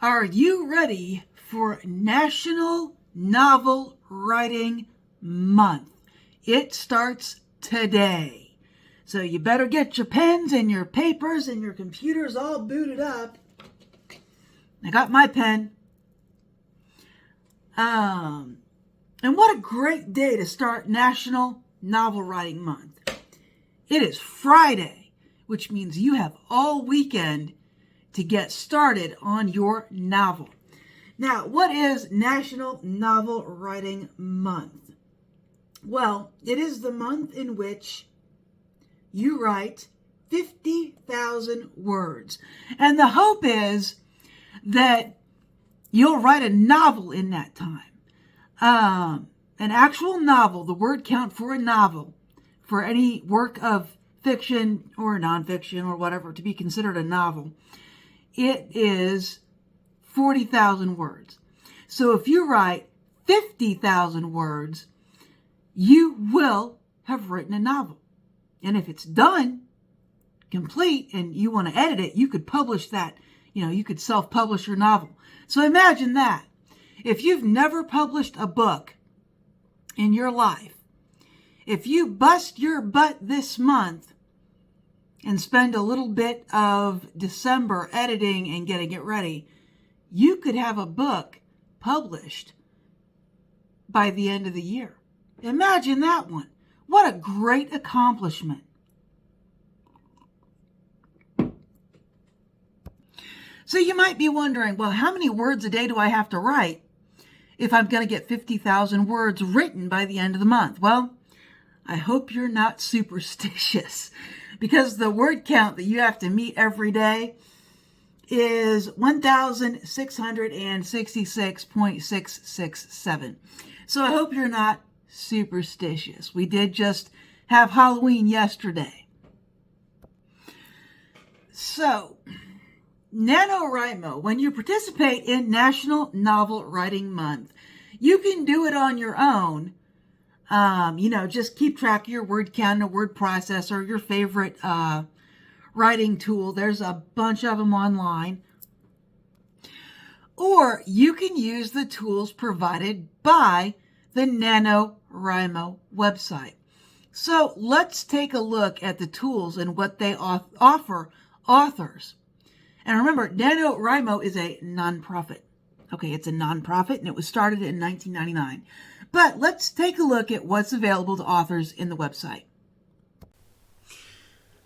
Are you ready for National Novel Writing Month? It starts today. So you better get your pens and your papers and your computers all booted up. I got my pen. And what a great day to start National Novel Writing Month. It is Friday, which means you have all weekend to get started on your novel. Now, what is National Novel Writing Month? Well, it is the month in which you write 50,000 words. And the hope is that you'll write a novel in that time. An actual novel, the word count for a novel, for any work of fiction or nonfiction or whatever to be considered a novel, it is 40,000 words. So if you write 50,000 words, you will have written a novel. And if it's done, complete, and you want to edit it, you could publish that. You could self-publish your novel. So imagine that. If you've never published a book in your life, if you bust your butt this month and spend a little bit of December editing and getting it ready, you could have a book published by the end of the year. Imagine that one. What a great accomplishment. So you might be wondering, well, how many words a day do I have to write if I'm going to get 50,000 words written by the end of the month? Well, I hope you're not superstitious, because the word count that you have to meet every day is 1,666.667. So I hope you're not superstitious. We did just have Halloween yesterday. So, NaNoWriMo, when you participate in National Novel Writing Month, you can do it on your own. Just keep track of your word count, a word processor, your favorite writing tool. There's a bunch of them online. Or you can use the tools provided by the NaNoWriMo website. So let's take a look at the tools and what they offer authors. And remember, NaNoWriMo is a nonprofit. Okay, it's a nonprofit, and it was started in 1999. But let's take a look at what's available to authors in the website.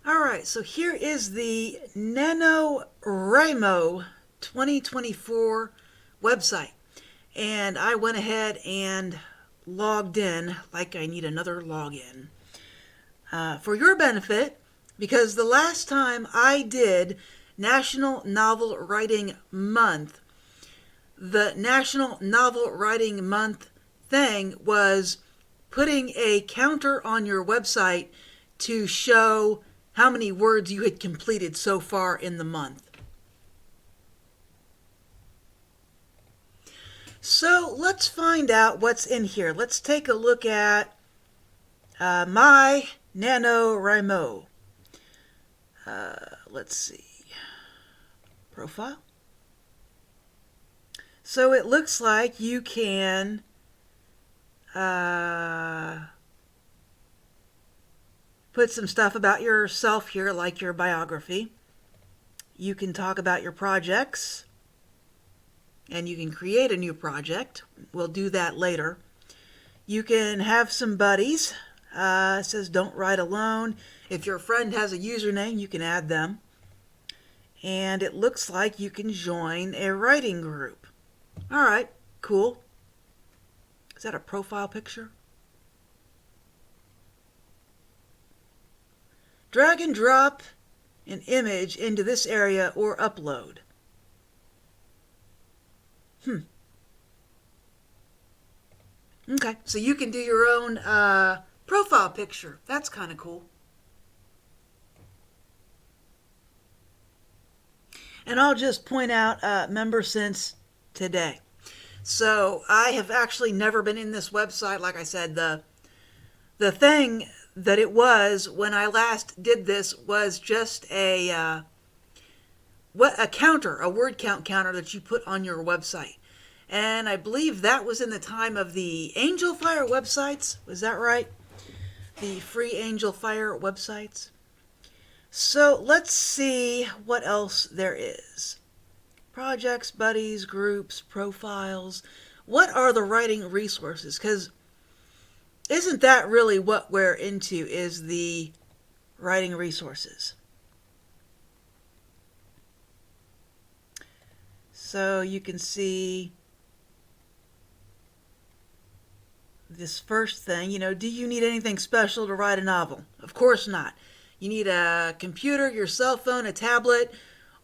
All right, so here is the NaNoWriMo 2024 website. And I went ahead and logged in like I need another login. For your benefit, because the last time I did National Novel Writing Month, the National Novel Writing Month thing was putting a counter on your website to show how many words you had completed so far in the month. So let's find out what's in here. Let's take a look at my NaNoWriMo. Let's see. Profile. So it looks like you can put some stuff about yourself here, like your biography. You can talk about your projects, and you can create a new project. We'll do that later. You can have some buddies. It says don't write alone. If your friend has a username, you can add them. And it looks like you can join a writing group. All right, cool. Is that a profile picture? Drag and drop an image into this area or upload. Okay, so you can do your own profile picture. That's kind of cool. And I'll just point out member since today. So I have actually never been in this website. Like I said, the thing that it was when I last did this was just a a word count counter that you put on your website. And I believe that was in the time of the Angel Fire websites. Was that right? The free Angel Fire websites. So let's see what else there is. Projects, buddies, groups, profiles. What are the writing resources? Because isn't that really what we're into, is the writing resources? So you can see this first thing, do you need anything special to write a novel? Of course not. You need a computer, your cell phone, a tablet,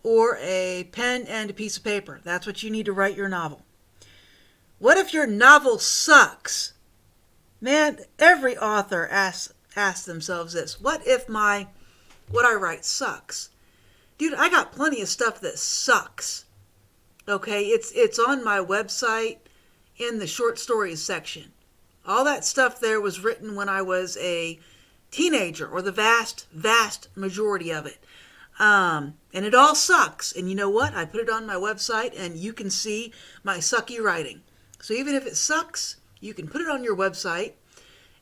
or a pen and a piece of paper. That's what you need to write your novel. What if your novel sucks? Man, every author asks themselves this. What if what I write sucks? Dude, I got plenty of stuff that sucks. Okay, it's on my website in the short stories section. All that stuff there was written when I was a teenager, or the vast, vast majority of it. And it all sucks. And you know what? I put it on my website, and you can see my sucky writing. So even if it sucks, you can put it on your website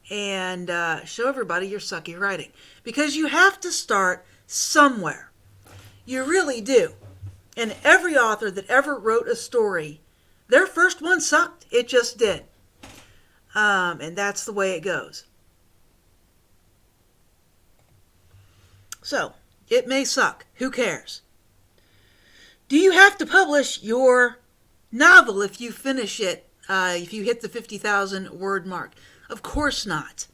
and show everybody your sucky writing. Because you have to start somewhere. You really do. And every author that ever wrote a story, their first one sucked. It just did. And that's the way it goes. So, it may suck. Who cares? Do you have to publish your novel if you finish it, if you hit the 50,000 word mark? Of course not.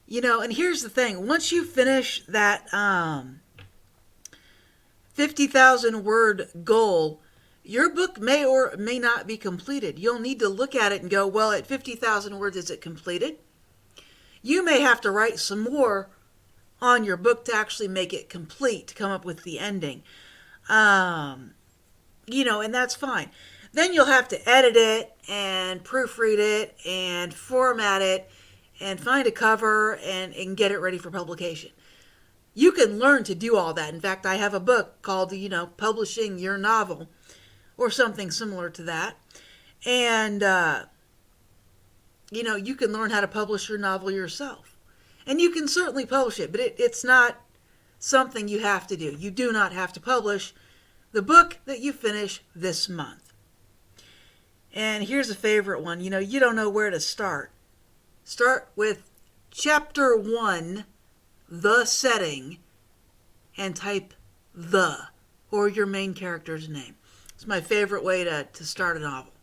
And here's the thing. Once you finish that 50,000 word goal, your book may or may not be completed. You'll need to look at it and go, well, at 50,000 words, is it completed? You may have to write some more on your book to actually make it complete, to come up with the ending. And that's fine. Then you'll have to edit it and proofread it and format it and find a cover and get it ready for publication. You can learn to do all that. In fact, I have a book called, Publishing Your Novel, or something similar to that. And, you can learn how to publish your novel yourself. And you can certainly publish it, but it's not something you have to do. You do not have to publish the book that you finish this month. And here's a favorite one. You don't know where to start. Start with chapter 1, the setting, and type the, or your main character's name. It's my favorite way to start a novel.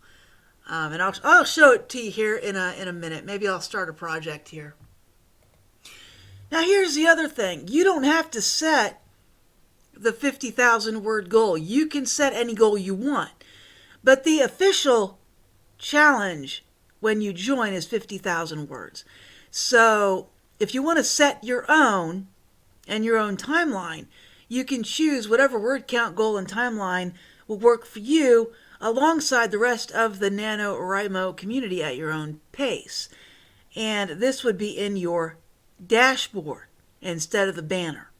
And I'll show it to you here in a minute. Maybe I'll start a project here. Now here's the other thing. You don't have to set the 50,000 word goal. You can set any goal you want. But the official challenge when you join is 50,000 words. So if you want to set your own and your own timeline, you can choose whatever word count goal and timeline will work for you alongside the rest of the NaNoWriMo community at your own pace. And this would be in your dashboard instead of the banner.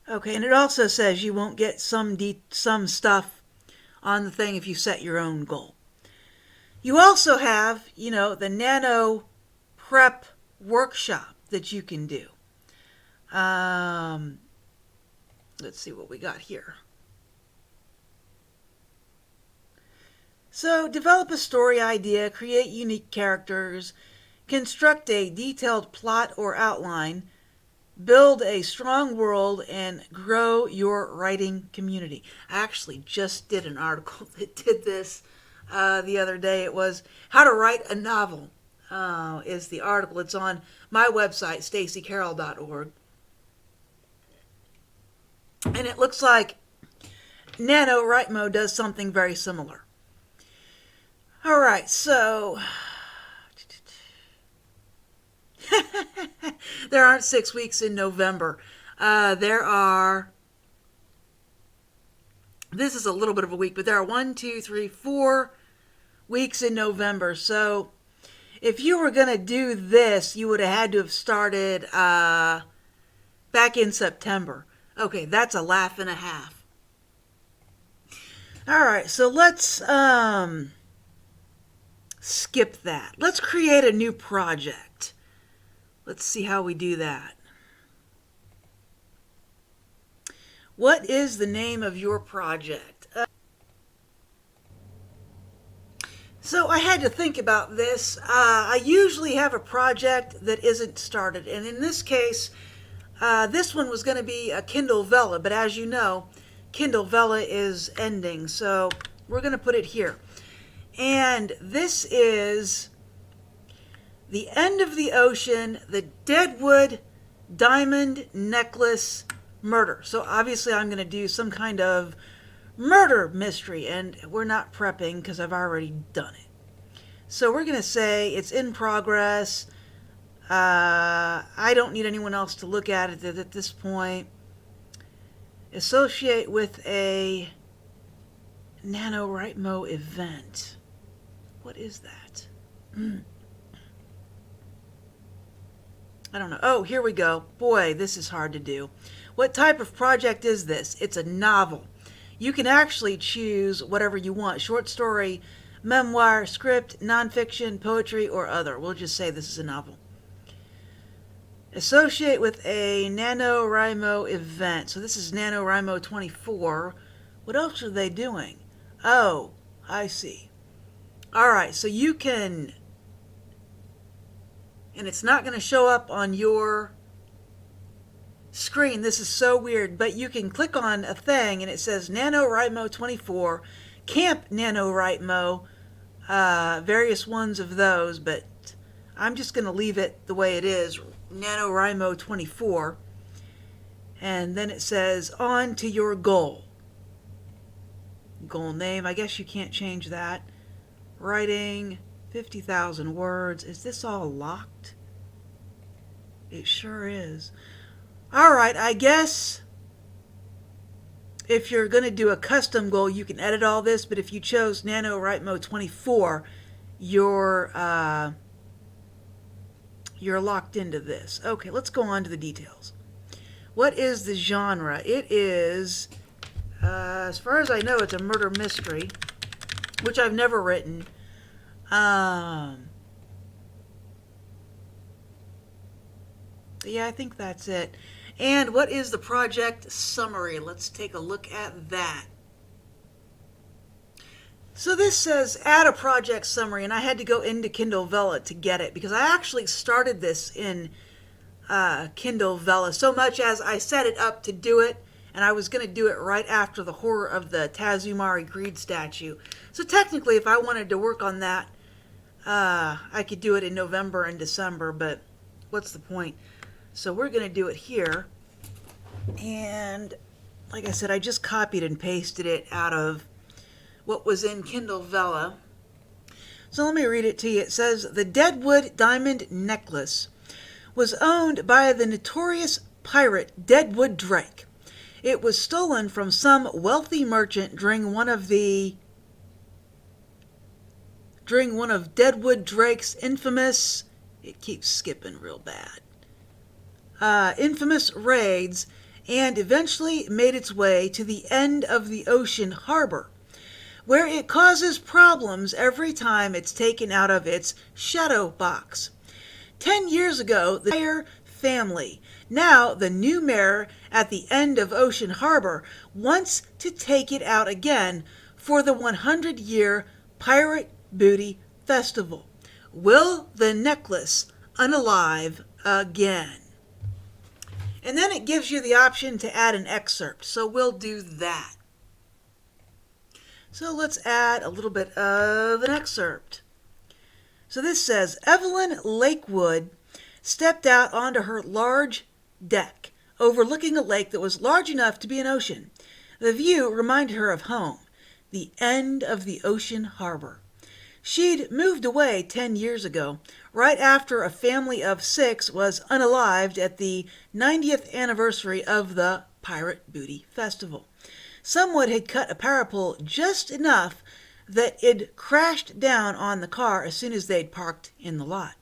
Okay, and it also says you won't get some stuff on the thing if you set your own goal. You also have, the Nano Prep workshop that you can do. Let's see what we got here. So, develop a story idea, create unique characters, construct a detailed plot or outline, build a strong world, and grow your writing community. I actually just did an article that did this the other day. It was How to Write a Novel is the article. It's on my website, stacycarroll.org. And it looks like NaNoWriMo does something very similar. All right, so there aren't 6 weeks in November. This is a little bit of a week, but there are 4 weeks in November. So if you were going to do this, you would have had to have started back in September. Okay, that's a laugh and a half. All right, so let's skip that. Let's create a new project. Let's see how we do that. What is the name of your project? So I had to think about this. I usually have a project that isn't started, and in this case, this one was going to be a Kindle Vella, but as you know, Kindle Vella is ending, so we're going to put it here. And this is The End of the Ocean, the Deadwood Diamond Necklace Murder. So obviously I'm going to do some kind of murder mystery, and we're not prepping because I've already done it. So we're going to say it's in progress. I don't need anyone else to look at it at this point. Associate with a NaNoWriMo event. What is that? I don't know. Oh, here we go. Boy, this is hard to do. What type of project is this? It's a novel. You can actually choose whatever you want. Short story, memoir, script, nonfiction, poetry, or other. We'll just say this is a novel. Associate with a NaNoWriMo event. So this is NaNoWriMo 24. What else are they doing? Oh, I see. All right, so you can, and it's not going to show up on your screen. This is so weird, but you can click on a thing and it says NaNoWriMo 24, Camp NaNoWriMo, various ones of those, but I'm just going to leave it the way it is, NaNoWriMo 24, and then it says on to your goal. Goal name, I guess you can't change that. Writing 50,000 words. Is this all locked? It sure is. All right, I guess if you're going to do a custom goal, you can edit all this, but if you chose NaNoWriMo 24, you're locked into this. Okay, let's go on to the details. What is the genre? It is, as far as I know, it's a murder mystery, which I've never written. Yeah, I think that's it. And what is the project summary? Let's take a look at that. So this says add a project summary, and I had to go into Kindle Vella to get it because I actually started this in Kindle Vella, so much as I set it up to do it, and I was going to do it right after the horror of the Tazumari Greed statue. So technically, if I wanted to work on that, I could do it in November and December, but what's the point? So we're going to do it here. And like I said, I just copied and pasted it out of what was in Kindle Vella. So let me read it to you. It says, the Deadwood Diamond Necklace was owned by the notorious pirate Deadwood Drake. It was stolen from some wealthy merchant during one of Deadwood Drake's infamous, it keeps skipping real bad, infamous raids, and eventually made its way to the End of the Ocean harbor, where it causes problems every time it's taken out of its shadow box. 10 years ago, the entire family, now the new mayor at the End of Ocean Harbor, wants to take it out again for the 100-year Pirate Booty Festival. Will the necklace unalive again? And then it gives you the option to add an excerpt, so we'll do that. So let's add a little bit of an excerpt. So this says, Evelyn Lakewood stepped out onto her large deck, overlooking a lake that was large enough to be an ocean. The view reminded her of home, the End of the Ocean harbor. She'd moved away 10 years ago, right after a family of 6 was unalived at the 90th anniversary of the Pirate Booty Festival. Someone had cut a power pole just enough that it crashed down on the car as soon as they'd parked in the lot.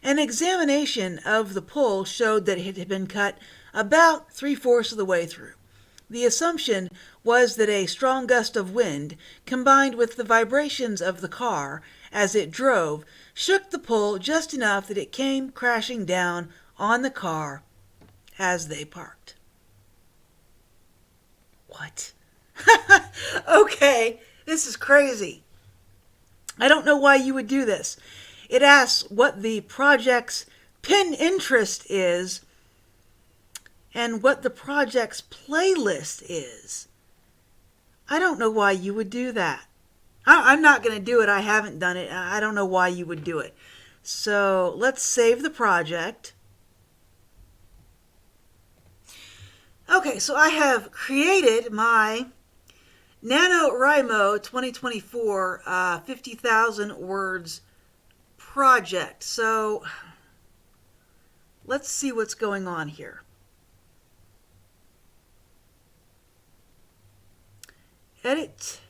An examination of the pull showed that it had been cut about 3/4 of the way through. The assumption was that a strong gust of wind, combined with the vibrations of the car as it drove, shook the pull just enough that it came crashing down on the car as they parked. What? Okay, this is crazy. I don't know why you would do this. It asks what the project's pin interest is and what the project's playlist is. I don't know why you would do that. I'm not going to do it. I haven't done it. I don't know why you would do it. So let's save the project. Okay, so I have created my NaNoWriMo 2024 50,000 words project. So let's see what's going on here. Edit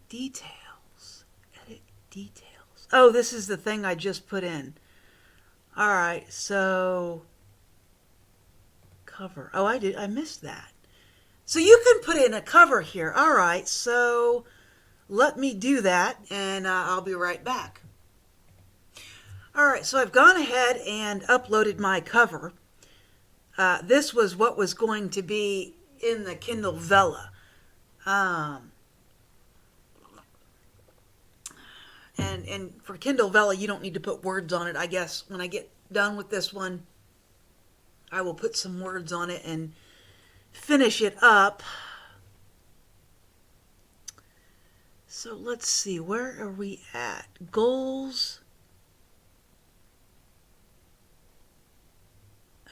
details. Edit details. Oh, this is the thing I just put in. All right, so cover. Oh, I missed that. So you can put in a cover here. All right, so let me do that, and I'll be right back. All right, so I've gone ahead and uploaded my cover. This was what was going to be in the Kindle Vella. And for Kindle Vella, you don't need to put words on it. I guess when I get done with this one, I will put some words on it and finish it up. So let's see, where are we at? Goals.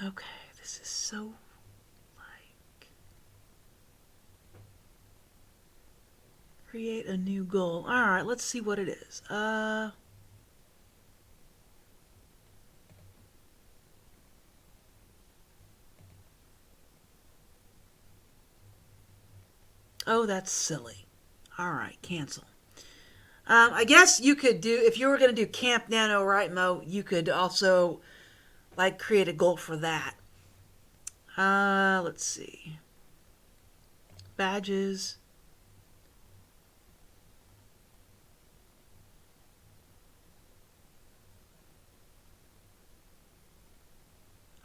Okay, this is so like create a new goal. All right, let's see what it is. Oh, that's silly. All right, cancel. I guess you could do, if you were going to do Camp NaNoWriMo, you could also like create a goal for that. Let's see. Badges.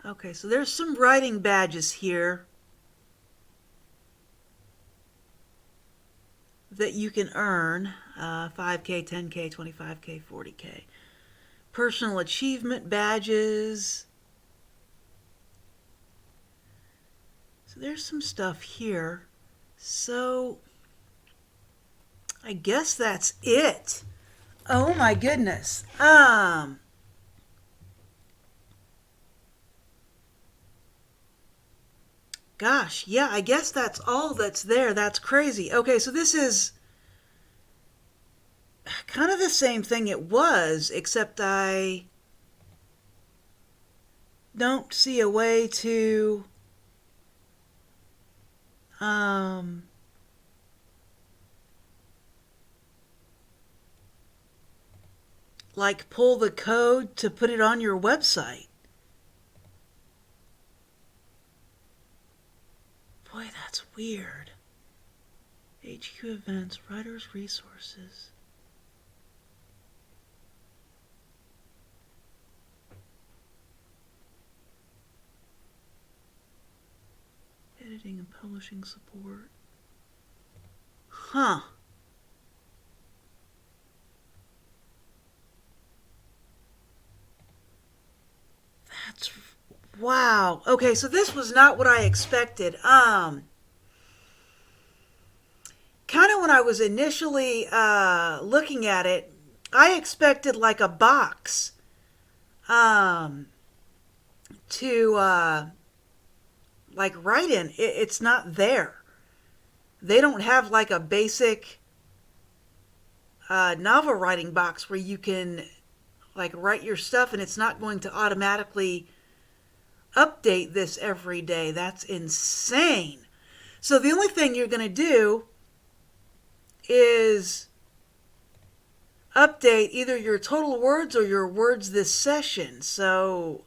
Okay, so there's some writing badges here that you can earn. 5K, 10K, 25K, 40K. Personal achievement badges. So there's some stuff here. So I guess that's it. Oh my goodness. Gosh, yeah, I guess that's all that's there. That's crazy. Okay, so this is kind of the same thing it was, except I don't see a way to like pull the code to put it on your website. Boy, that's weird. HQ events, writers resources. Editing and publishing support. Huh. That's wow. Okay, so this was not what I expected. Kind of when I was initially looking at it, I expected like a box to like write in. It's not there. They don't have like a basic novel writing box where you can like write your stuff and it's not going to automatically update this every day. That's insane. So the only thing you're going to do is update either your total words or your words this session. So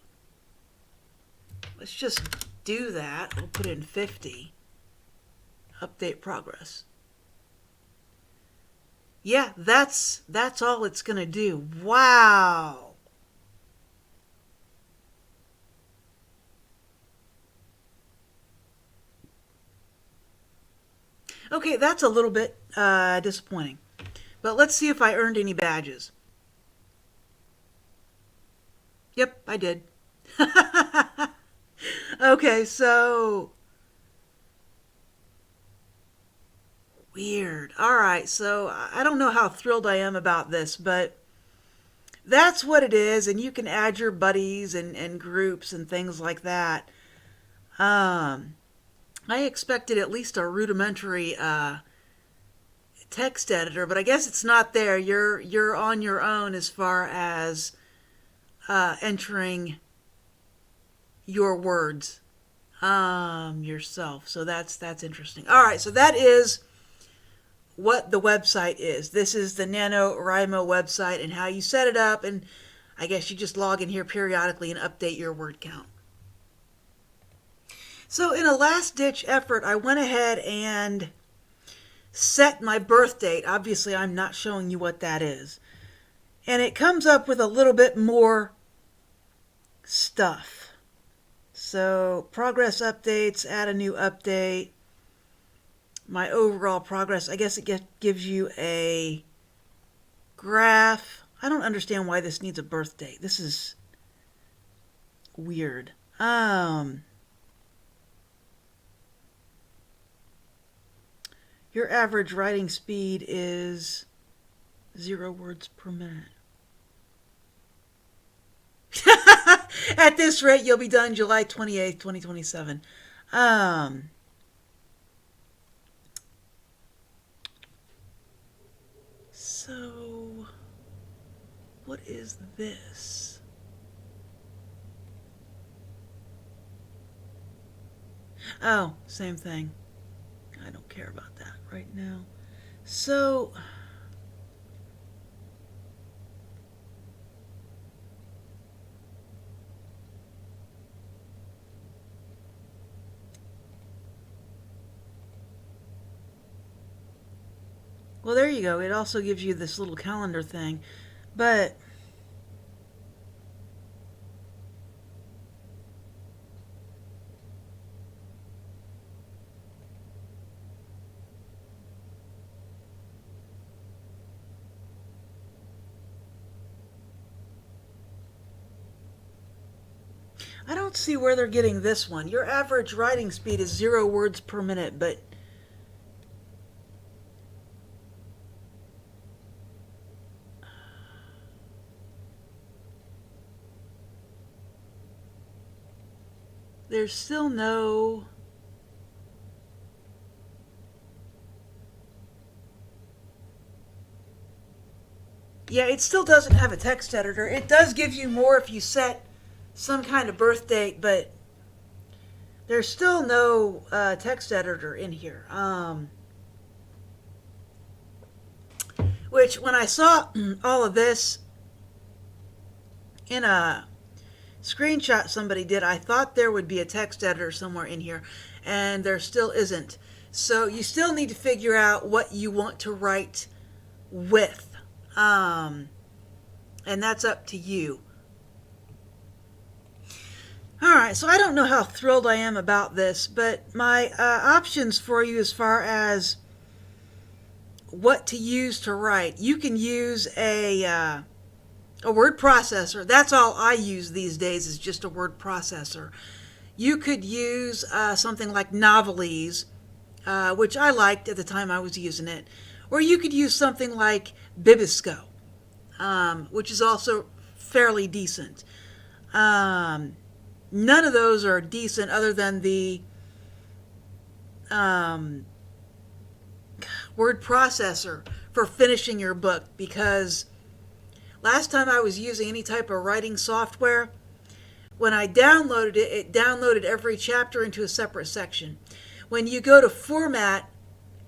let's just do that. We'll put in 50. Update progress. Yeah, that's all it's going to do. Wow. Okay, that's a little bit disappointing. But let's see if I earned any badges. Yep, I did. Okay, so weird. All right, so I don't know how thrilled I am about this, but that's what it is, and you can add your buddies and groups and things like that. Um, I expected at least a rudimentary text editor, but I guess it's not there. You're on your own as far as entering your words yourself. So that's interesting. All right, so that is what the website is. This is the NaNoWriMo website and how you set it up, and I guess you just log in here periodically and update your word count. So in a last-ditch effort, I went ahead and set my birth date. Obviously, I'm not showing you what that is. And it comes up with a little bit more stuff. So progress updates, add a new update. My overall progress, I guess it gives you a graph. I don't understand why this needs a birth date. This is weird. Your average writing speed is 0 words per minute. At this rate, you'll be done July 28th, 2027. So, what is this? Oh, same thing. I don't care about that right now. So, well, there you go. It also gives you this little calendar thing. But I don't see where they're getting this one. Your average writing speed is 0 words per minute, but there's still no... Yeah, it still doesn't have a text editor. It does give you more if you set some kind of birth date, but there's still no text editor in here. Which, when I saw all of this in a screenshot somebody did, I thought there would be a text editor somewhere in here, and there still isn't. So you still need to figure out what you want to write with. And that's up to you. Alright, so I don't know how thrilled I am about this, but my options for you as far as what to use to write. You can use a word processor. That's all I use these days, is just a word processor. You could use something like Novelese, which I liked at the time I was using it. Or you could use something like Bibisco, which is also fairly decent. None of those are decent other than the word processor for finishing your book, because last time I was using any type of writing software, when I downloaded it, it downloaded every chapter into a separate section. When you go to format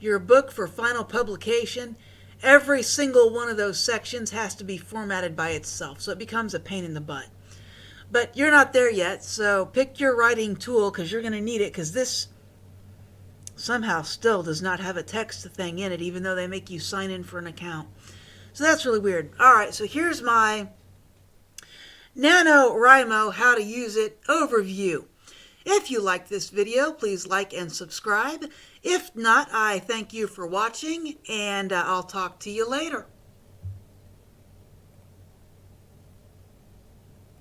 your book for final publication, every single one of those sections has to be formatted by itself, so it becomes a pain in the butt. But you're not there yet, so pick your writing tool because you're going to need it, because this somehow still does not have a text thing in it, even though they make you sign in for an account. So that's really weird. Alright, so here's my NaNoWriMo how to use it overview. If you like this video, please like and subscribe. If not, I thank you for watching, and I'll talk to you later.